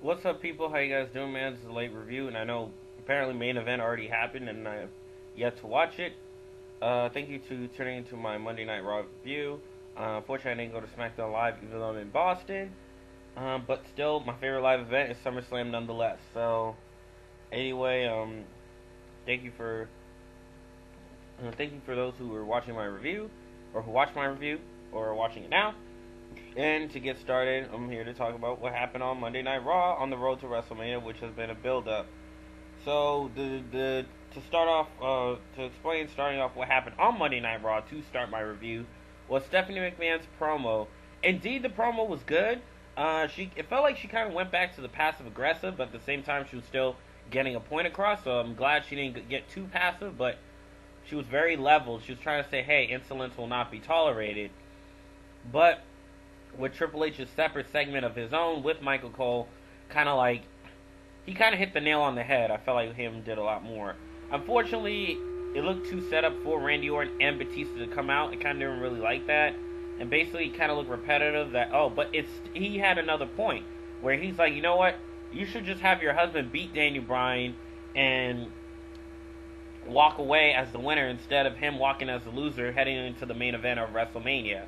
What's up, people? How you guys doing, man? This is a late review, and I know apparently main event already happened, and I have yet to watch it. Thank you to tuning into my Monday Night Raw review. Unfortunately, I didn't go to SmackDown Live, even though I'm in Boston. But still, my favorite live event is SummerSlam, nonetheless. So, anyway, thank you for those who are watching my review, or who watched my review, or are watching it now. And to get started, I'm here to talk about what happened on Monday Night Raw on the road to WrestleMania, which has been a build-up. So, to start off, to explain, starting off what happened on Monday Night Raw to start my review, was Stephanie McMahon's promo. Indeed, the promo was good. It felt like she kind of went back to the passive-aggressive, but at the same time, she was still getting a point across, so I'm glad she didn't get too passive, but she was very level. She was trying to say, hey, insolence will not be tolerated. But with Triple H's separate segment of his own with Michael Cole, he kind of hit the nail on the head. I felt like him did a lot more. Unfortunately, it looked too set up for Randy Orton and Batista to come out. I kind of didn't really like that. And basically, it kind of looked repetitive but he had another point where he's like, you know what? You should just have your husband beat Daniel Bryan and walk away as the winner instead of him walking as the loser heading into the main event of WrestleMania.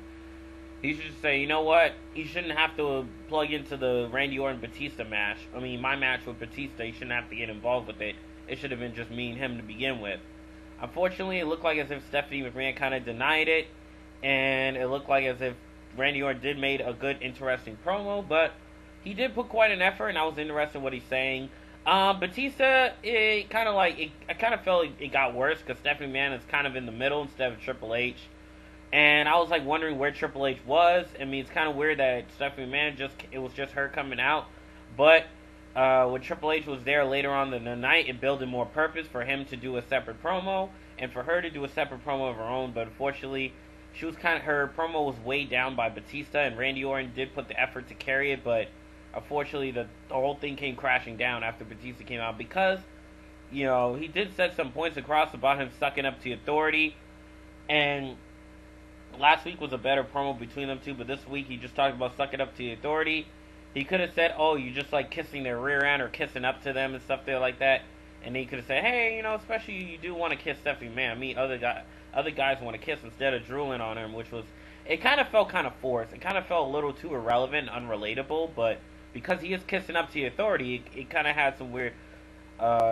He should just say, you know what? He shouldn't have to plug into the Randy Orton Batista match. I mean, my match with Batista, he shouldn't have to get involved with it. It should have been just me and him to begin with. Unfortunately, it looked like as if Stephanie McMahon kind of denied it, and it looked like as if Randy Orton did made a good, interesting promo, but he did put quite an effort, and I was interested in what he's saying. Batista, I kind of felt like it got worse because Stephanie McMahon is kind of in the middle instead of Triple H. And I was like wondering where Triple H was. I mean, it's kind of weird that Stephanie McMahon it was just her coming out. But when Triple H was there later on in the night, it built in more purpose for him to do a separate promo and for her to do a separate promo of her own. But unfortunately, her promo was weighed down by Batista, and Randy Orton did put the effort to carry it. But unfortunately, the whole thing came crashing down after Batista came out because, he did set some points across about him sucking up to authority. And last week was a better promo between them two, but this week he just talked about sucking up to the authority. He could have said, oh, you just like kissing their rear end or kissing up to them and stuff there like that. And he could have said, hey, especially you do want to kiss Stephanie McMahon. I mean, other guys want to kiss instead of drooling on him, it kind of felt kind of forced. It kind of felt a little too irrelevant and unrelatable, but because he is kissing up to the authority, it kind of had some weird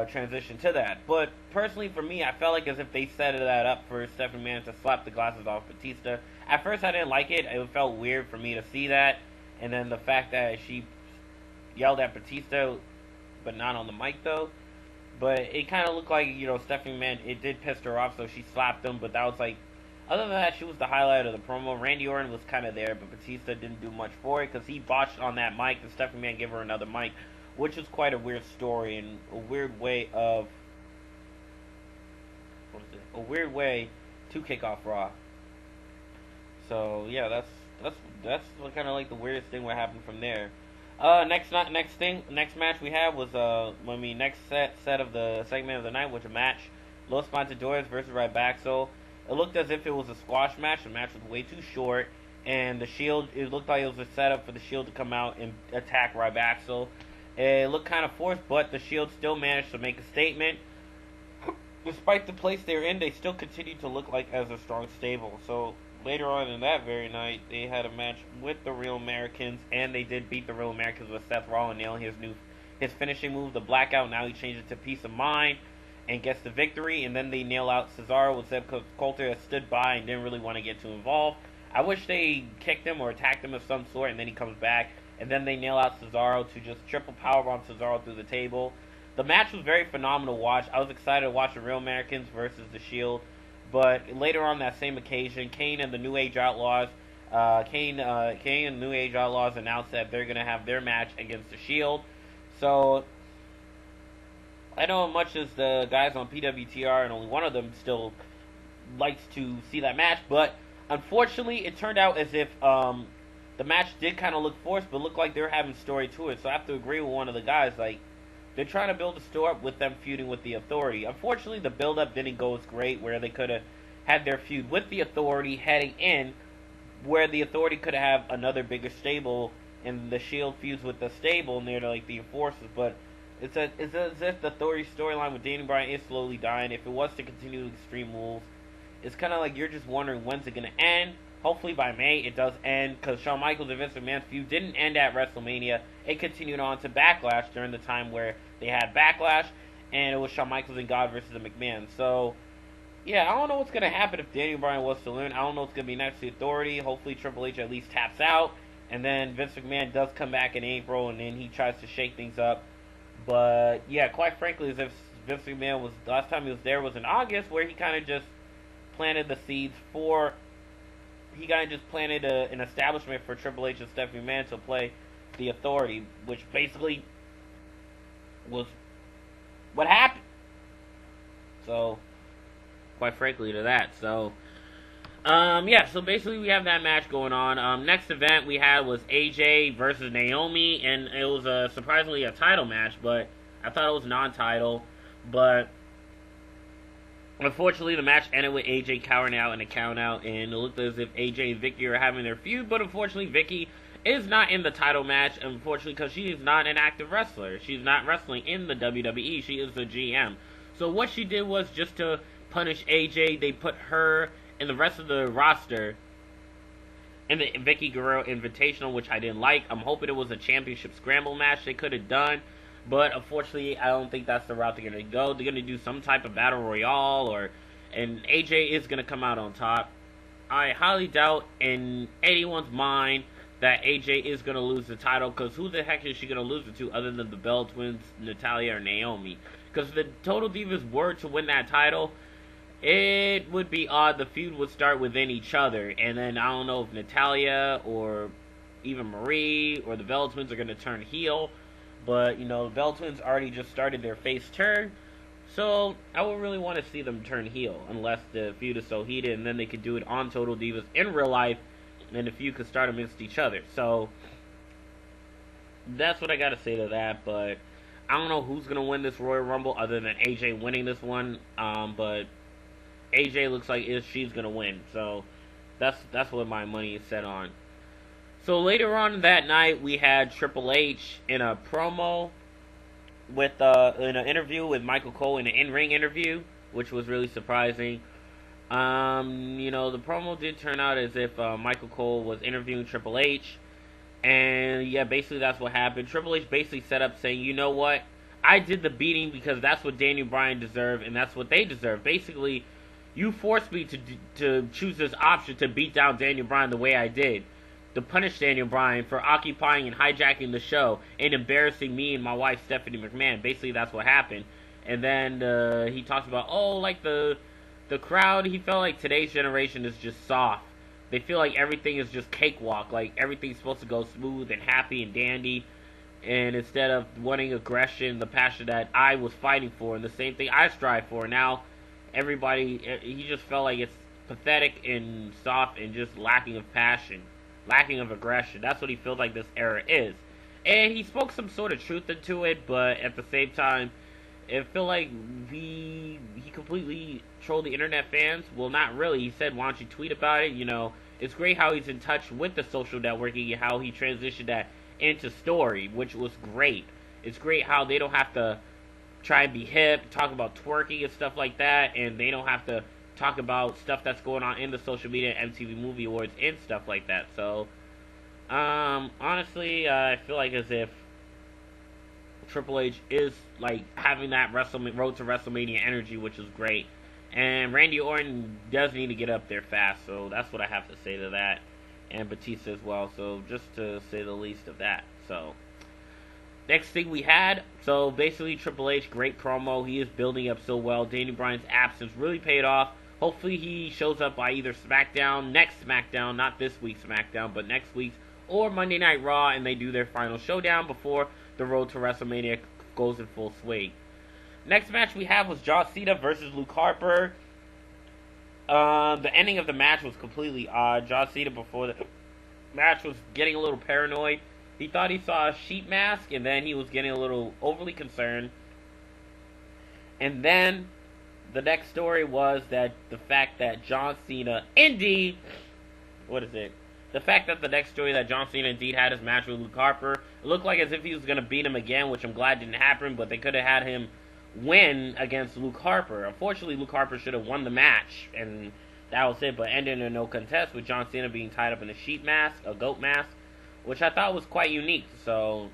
transition to that. But personally, for me, I felt like as if they set that up for Stephanie McMahon to slap the glasses off Batista. At first, I didn't like it. It felt weird for me to see that. And then the fact that she yelled at Batista, but not on the mic, though. But it kind of looked like, Stephanie McMahon, it did piss her off, so she slapped him. But that was like, other than that, she was the highlight of the promo. Randy Orton was kind of there, but Batista didn't do much for it because he botched on that mic, and Stephanie McMahon gave her another mic, which is quite a weird story and a weird way to kick off Raw. So yeah, that's kind of like the weirdest thing what happened from there. Next match we had was next set of the segment of the night was a match, Los Matadores versus Ryback. It looked as if it was a squash match. The match was way too short, and the Shield, it looked like it was a setup for the Shield to come out and attack Ryback. It looked kind of forced, but the Shield still managed to make a statement. Despite the place they're in, they still continue to look like as a strong stable. So later on in that very night, they had a match with the Real Americans, and they did beat the Real Americans with Seth Rollins nailing his finishing move, the Blackout. Now he changed it to Peace of Mind and gets the victory. And then they nail out Cesaro with Zeb Coulter that stood by and didn't really want to get too involved. I wish they kicked him or attacked him of some sort, and then he comes back. And then they nail out Cesaro to just triple powerbomb Cesaro through the table. The match was very phenomenal to watch. I was excited to watch the Real Americans versus the Shield. But later on that same occasion, Kane and the New Age Outlaws announced that they're going to have their match against the Shield. So I know much as the guys on PWTR, and only one of them still likes to see that match. But unfortunately, it turned out as if the match did kind of look forced, but looked like they were having story to it. So I have to agree with one of the guys. Like, they're trying to build a story up with them feuding with the Authority. Unfortunately, the build-up didn't go as great, where they could have had their feud with the Authority heading in, where the Authority could have another bigger stable and the Shield feuds with the stable near like the Enforcers. But it's as if the Authority storyline with Daniel Bryan is slowly dying. If it was to continue Extreme Rules, it's kind of like you're just wondering when's it gonna end. Hopefully by May it does end, because Shawn Michaels and Vince McMahon's feud didn't end at WrestleMania. It continued on to Backlash during the time where they had Backlash, and it was Shawn Michaels and God versus the McMahon. So, yeah, I don't know what's going to happen if Daniel Bryan was to win. I don't know what's going to be next to the Authority. Hopefully Triple H at least taps out, and then Vince McMahon does come back in April, and then he tries to shake things up. But, yeah, quite frankly, as if Vince McMahon was, the last time he was there was in August, where he kind of just planted the seeds for, he kind of just planted an establishment for Triple H and Stephanie McMahon to play the Authority, which basically was what happened. So, quite frankly, to that. So, yeah, so basically we have that match going on. Next event we had was AJ versus Naomi, and it was surprisingly a title match, but I thought it was non-title. But unfortunately, the match ended with AJ cowering out in a count-out, and it looked as if AJ and Vicky are having their feud, but unfortunately, Vicky is not in the title match, unfortunately, because she is not an active wrestler. She's not wrestling in the WWE. She is the GM. So what she did was just to punish AJ, they put her and the rest of the roster in the Vicky Guerrero Invitational, which I didn't like. I'm hoping it was a championship scramble match they could have done. But unfortunately, I don't think that's the route they're going to go. They're going to do some type of battle royale, and AJ is going to come out on top. I highly doubt in anyone's mind that AJ is going to lose the title, because who the heck is she going to lose it to other than the Bell Twins, Natalya, or Naomi? Because if the Total Divas were to win that title, it would be odd. The feud would start within each other, and then I don't know if Natalya or even Marie or the Bell Twins are going to turn heel. But, the Bell Twins already just started their face turn. So, I would really want to see them turn heel. Unless the feud is so heated. And then they could do it on Total Divas in real life. And the feud could start against each other. So, that's what I got to say to that. But, I don't know who's going to win this Royal Rumble. Other than AJ winning this one. But, AJ looks like she's going to win. So, that's what my money is set on. So later on that night, we had Triple H in a promo in an interview with Michael Cole, in an in-ring interview, which was really surprising. The promo did turn out as if Michael Cole was interviewing Triple H, and yeah, basically that's what happened. Triple H basically set up saying, you know what, I did the beating because that's what Daniel Bryan deserved, and that's what they deserve. Basically, you forced me to choose this option to beat down Daniel Bryan the way I did. To punish Daniel Bryan for occupying and hijacking the show and embarrassing me and my wife Stephanie McMahon. Basically, that's what happened. And then he talks about, the crowd. He felt like today's generation is just soft. They feel like everything is just cakewalk. Like everything's supposed to go smooth and happy and dandy. And instead of wanting aggression, the passion that I was fighting for, and the same thing I strive for, now he just felt like it's pathetic and soft and just lacking of passion. Lacking of aggression. That's what he feels like this era is. And he spoke some sort of truth into it, but at the same time, it felt like he completely trolled the internet fans. Well, not really. He said, why don't you tweet about it? It's great how he's in touch with the social networking and how he transitioned that into story, which was great. It's great how they don't have to try and be hip, talk about twerking and stuff like that, and they don't have to talk about stuff that's going on in the social media, MTV Movie Awards, and stuff like that. So, honestly, I feel like as if Triple H is like having that road to WrestleMania energy, which is great. And Randy Orton does need to get up there fast, so that's what I have to say to that. And Batista as well, so just to say the least of that. So, next thing we had, so basically Triple H, great promo. He is building up so well. Daniel Bryan's absence really paid off. Hopefully he shows up by either next SmackDown, not this week's SmackDown, but next week's, or Monday Night Raw, and they do their final showdown before the road to WrestleMania goes in full swing. Next match we have was John Cena versus Luke Harper. The ending of the match was completely odd. John Cena before the match was getting a little paranoid. He thought he saw a sheet mask, and then he was getting a little overly concerned. And then the next story was that the fact that John Cena, the the fact that the next story that John Cena indeed had his match with Luke Harper, it looked like as if he was going to beat him again, which I'm glad didn't happen, but they could have had him win against Luke Harper. Unfortunately, Luke Harper should have won the match, and that was it, but ended in a no contest with John Cena being tied up in a sheep mask, a goat mask, which I thought was quite unique. So,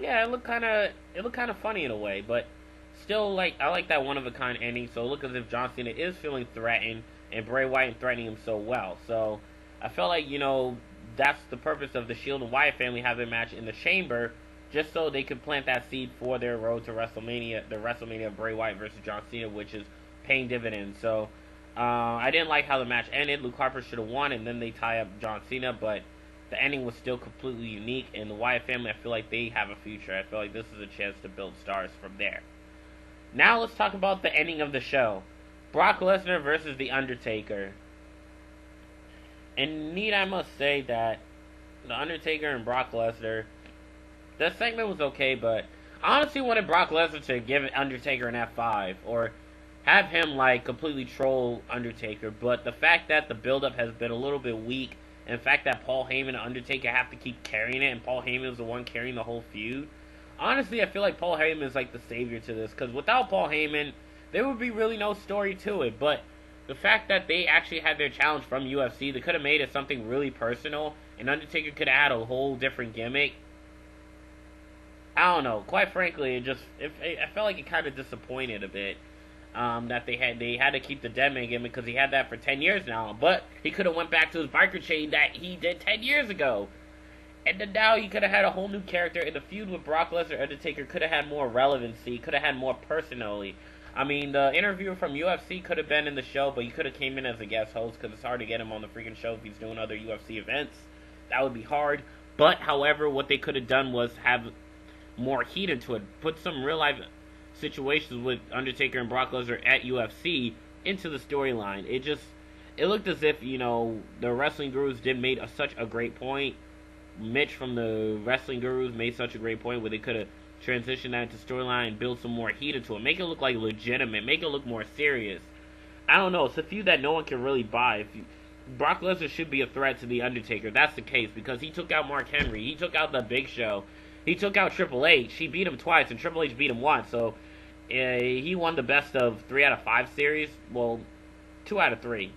yeah, it looked kind of funny in a way, but still, I like that one-of-a-kind ending, so it looked as if John Cena is feeling threatened, and Bray Wyatt threatening him so well. So, I felt like, that's the purpose of the Shield and Wyatt family having a match in the Chamber, just so they could plant that seed for their road to WrestleMania, the WrestleMania of Bray Wyatt versus John Cena, which is paying dividends. So, I didn't like how the match ended. Luke Harper should have won, and then they tie up John Cena, but the ending was still completely unique, and the Wyatt family, I feel like they have a future. I feel like this is a chance to build stars from there. Now let's talk about the ending of the show. Brock Lesnar versus The Undertaker. And I must say that The Undertaker and Brock Lesnar, the segment was okay, but I honestly wanted Brock Lesnar to give Undertaker an F5, or have him, completely troll Undertaker, but the fact that the build-up has been a little bit weak, and the fact that Paul Heyman and Undertaker have to keep carrying it, and Paul Heyman is the one carrying the whole feud, honestly, I feel like Paul Heyman is, the savior to this, because without Paul Heyman, there would be really no story to it, but the fact that they actually had their challenge from UFC, they could have made it something really personal, and Undertaker could have had a whole different gimmick. I don't know. Quite frankly, I felt like it kind of disappointed a bit that they had to keep the Deadman gimmick because he had that for 10 years now. But he could have went back to his biker chain that he did 10 years ago, and then now he could have had a whole new character. And the feud with Brock Lesnar Undertaker could have had more relevancy, could have had more personality. I mean, the interviewer from UFC could have been in the show, but he could have came in as a guest host because it's hard to get him on the freaking show if he's doing other UFC events. That would be hard. But, however, what they could have done was have more heat into it. Put some real-life situations with Undertaker and Brock Lesnar at UFC into the storyline. It looked as if, the Wrestling Gurus made such a great point. Mitch from the Wrestling Gurus made such a great point where they could have transition that into storyline and build some more heat into it. Make it look legitimate. Make it look more serious. I don't know. It's a feud that no one can really buy. Brock Lesnar should be a threat to The Undertaker. That's the case because he took out Mark Henry. He took out The Big Show. He took out Triple H. He beat him twice, and Triple H beat him once. So he won the best of 3 out of 5 series. Well, 2 out of 3.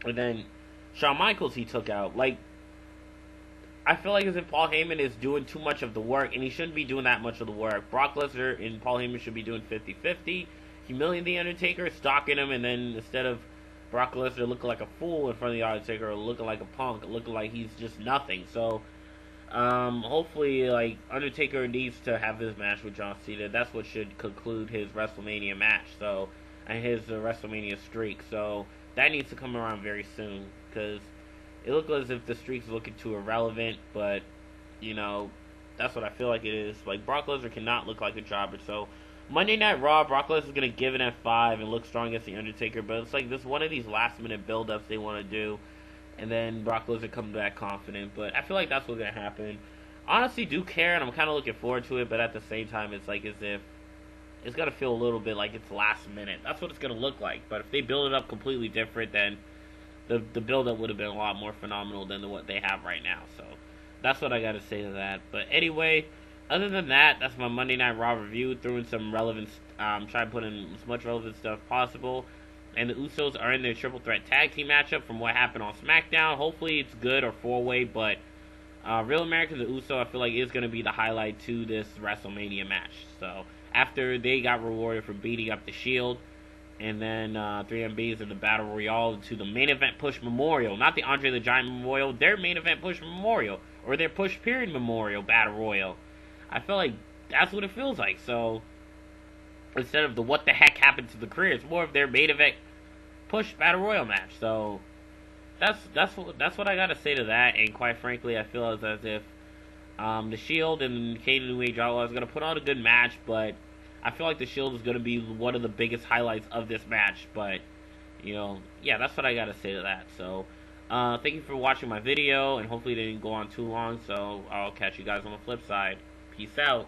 And then Shawn Michaels he took out. I feel like as if Paul Heyman is doing too much of the work, and he shouldn't be doing that much of the work. Brock Lesnar and Paul Heyman should be doing 50-50, humiliating The Undertaker, stalking him, and then instead of Brock Lesnar looking like a fool in front of The Undertaker, or looking like a punk, looking like he's just nothing. So, hopefully, Undertaker needs to have his match with John Cena. That's what should conclude his WrestleMania match, and his WrestleMania streak. So, that needs to come around very soon, because it looked as if the streak's looking too irrelevant, but, that's what I feel like it is. Brock Lesnar cannot look like a jobber, so Monday Night Raw, Brock Lesnar's going to give it at 5 and look strong against The Undertaker, but it's this one of these last-minute build-ups they want to do, and then Brock Lesnar comes back confident, but I feel like that's what's going to happen. Honestly, do care, and I'm kind of looking forward to it, but at the same time, it's as if it's going to feel a little bit like it's last minute. That's what it's going to look like, but if they build it up completely different, then the build-up would have been a lot more phenomenal than what they have right now. So that's what I got to say to that. But anyway, other than that, that's my Monday Night Raw review. Threw in some relevant, try to put in as much relevant stuff possible. And the Usos are in their triple threat tag team matchup from what happened on SmackDown. Hopefully it's good or 4-way, but Real Americans and Uso I feel like is going to be the highlight to this WrestleMania match. So after they got rewarded for beating up the Shield, and then 3MBs in the Battle Royale to the main event push memorial. Not the Andre the Giant memorial, their main event push memorial. Or their push period memorial Battle Royal. I feel like that's what it feels like. So, instead of the what the heck happened to the career, it's more of their main event push Battle Royal match. So, that's what I gotta say to that. And quite frankly, I feel as if the Shield and Kane and New Age Outlaws are gonna put on a good match, but I feel like the Shield is going to be one of the biggest highlights of this match, but, yeah, that's what I got to say to that. So, thank you for watching my video, and hopefully it didn't go on too long, so I'll catch you guys on the flip side. Peace out.